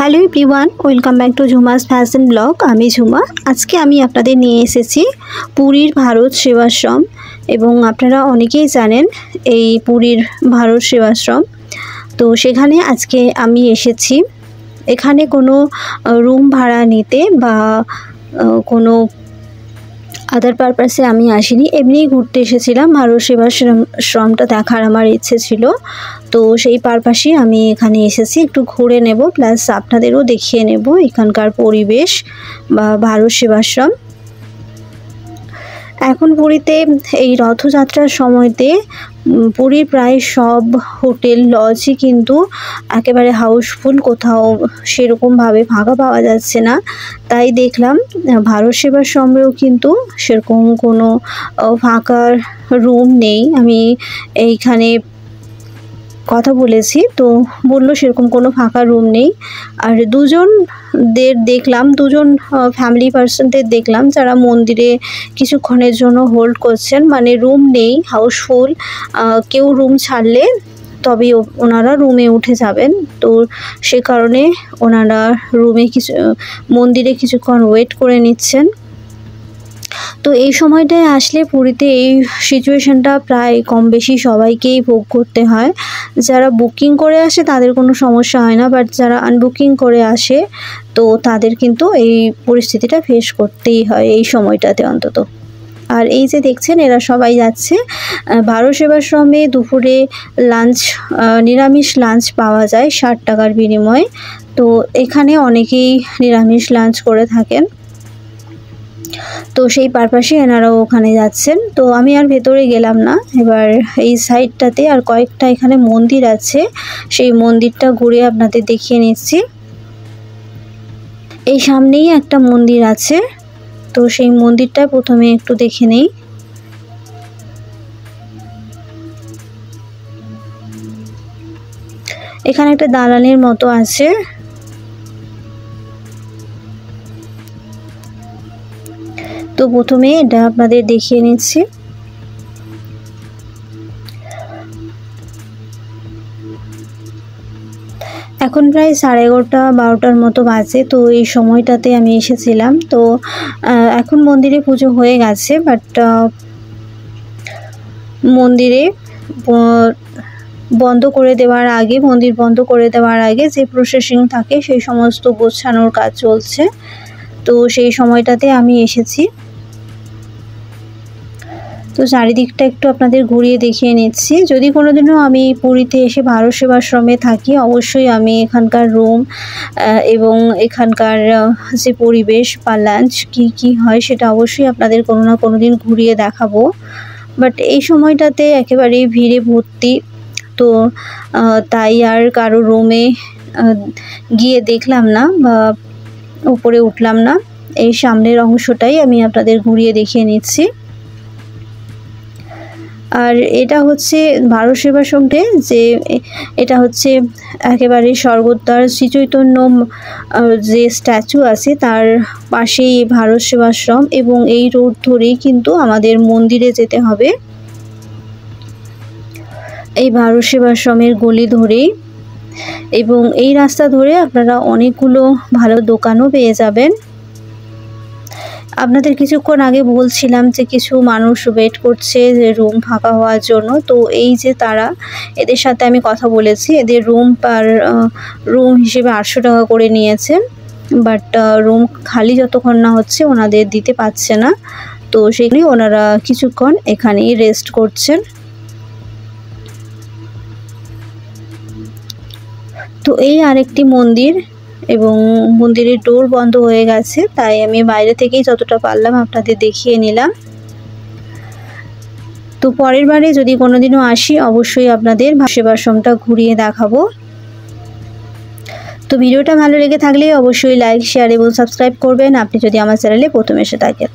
Hello everyone, welcome back to Jhuma's fashion blog. আমি ঝুমা। আজকে আমি আপনাদের নিয়ে এসেছি পুরীর ভারত সেবাশ্রম। এবং আপনারা অনেকেই জানেন এই পুরীর ভারত সেবাশ্রম। তো সেখানে আজকে আমি এসেছি। এখানে কোনো রুম ভাড়া নিতে বা কোনো আদার পারপাসে আমি আসিনি, এমনিই ঘুরতে এসেছিলাম। ভারত সেবাশ্রমটা দেখার আমার ইচ্ছে ছিল, তো সেই পারপাসেই আমি এখানে এসেছি। একটু ঘুরে নেব, প্লাস আপনাদেরও দেখিয়ে নেব এখানকার পরিবেশ বা ভারত সেবাশ্রম। এখন পুরীতে এই রথযাত্রার সময়তে পুরীর প্রায় সব হোটেল লজই কিন্তু একেবারে হাউসফুল, কোথাও সেরকমভাবে ফাঁকা পাওয়া যাচ্ছে না। তাই দেখলাম ভারত সেবাশ্রমেও কিন্তু সেরকম কোনো ফাঁকা রুম নেই। আমি এইখানে কথা বলেছি, তো বললো সেরকম কোনো ফাঁকা রুম নেই। আর দুজন ফ্যামিলি পার্সনদের দেখলাম যারা মন্দিরে কিছুক্ষণের জন্য হোল্ড করছেন, মানে রুম নেই, হাউসফুল। কেউ রুম ছাড়লে তবে ওনারা রুমে উঠে যাবেন, তো সে কারণে ওনারা মন্দিরে কিছুক্ষণ ওয়েট করে নিচ্ছেন। তো এই সময়টায় আসলে পুরীতে এই সিচুয়েশনটা প্রায় কম বেশি সবাইকেই ভোগ করতে হয়। যারা বুকিং করে আসে তাদের কোনো সমস্যা হয় না, বাট যারা আনবুকিং করে আসে তো তাদের কিন্তু এই পরিস্থিতিটা ফেস করতেই হয় এই সময়টাতে অন্তত। আর এই যে দেখছেন এরা সবাই যাচ্ছে ভারত সেবাশ্রমে। দুপুরে নিরামিষ লাঞ্চ পাওয়া যায় 60 টাকার বিনিময়ে। তো এখানে অনেকেই নিরামিষ লাঞ্চ করে থাকেন, তো সেই পারপাসে এনারাও ওখানে যাচ্ছেন। তো আমি আর ভেতরে গেলাম না। এবার এই সাইডটাতে আর কয়েকটা এখানে মন্দির আছে, সেই মন্দিরটা ঘুরে আপনাদের দেখিয়ে নিচ্ছি। এই সামনেই একটা মন্দির আছে, তো সেই মন্দিরটা প্রথমে একটু দেখে নেই। এখানে একটা দালানের মতো আছে, তো প্রথমে এটা আপনাদের দেখিয়ে নিচ্ছি। এখন প্রায় 11:30-12টার মতো বাজে। তো এই সময়টাতে আমি এসেছিলাম। তো এখন মন্দিরে পুজো হয়ে গেছে, বাট মন্দিরে মন্দির বন্ধ করে দেওয়ার আগে যে প্রসেসিং থাকে সেই সমস্ত গোছানোর কাজ চলছে। তো সেই সময়টাতে আমি এসেছি। তো চারিদিকটা একটু আপনাদের ঘুরিয়ে দেখিয়ে নিচ্ছি। যদি কোনোদিনও আমি পুরীতে এসে ভারত সেবাশ্রমে থাকি, অবশ্যই আমি এখানকার রুম এবং এখানকার যে পরিবেশ বা লাঞ্চ কী হয় সেটা অবশ্যই আপনাদের কোনো না কোনো দিন ঘুরিয়ে দেখাবো। বাট এই সময়টাতে একেবারেই ভিড়ে ভর্তি, তো তাই আর কারো রুমে গিয়ে দেখলাম না বা উপরে উঠলাম না। এই সামনের অংশটাই আমি আপনাদের ঘুরিয়ে দেখিয়ে নিচ্ছি। আর এটা হচ্ছে ভারত সেবাশ্রমে, যে এটা হচ্ছে একেবারে স্বর্গদ্বার শ্রী চৈতন্য যে স্ট্যাচু আছে তার পাশেই ভারত সেবাশ্রম, এবং এই রোড ধরেই কিন্তু আমাদের মন্দিরে যেতে হবে। এই ভারত সেবাশ্রমের গলি ধরেই, এবং এই রাস্তা ধরে আপনারা অনেকগুলো ভালো দোকানও পেয়ে যাবেন। আপনাদের কিছুক্ষণ আগে বলছিলাম যে কিছু মানুষ ওয়েট করছে যে রুম ফাঁকা হওয়ার জন্য। তো এই যে এদের সাথে আমি কথা বলেছি, এদের রুম হিসেবে 800 টাকা করে নিয়েছে, বাট রুম খালি যতক্ষণ না হচ্ছে ওনাদের দিতে পারছে না। তো সেখানে ওনারা কিছুক্ষণ এখানেই রেস্ট করছেন। তো এই আরেকটি মন্দির, এবং মন্দিরের ডোর বন্ধ হয়ে গেছে, তাই আমি বাইরে থেকেই যতটা পারলাম আপনাদের দেখিয়ে নিলাম। তো পরের বারে যদি কোনোদিনও আসি অবশ্যই আপনাদের সেবাশ্রমটা ঘুরিয়ে দেখাবো। তো ভিডিওটা ভালো লেগে থাকলে অবশ্যই লাইক, শেয়ার এবং সাবস্ক্রাইব করবেন আপনি যদি আমার চ্যানেলে প্রথম এসে থাকেন।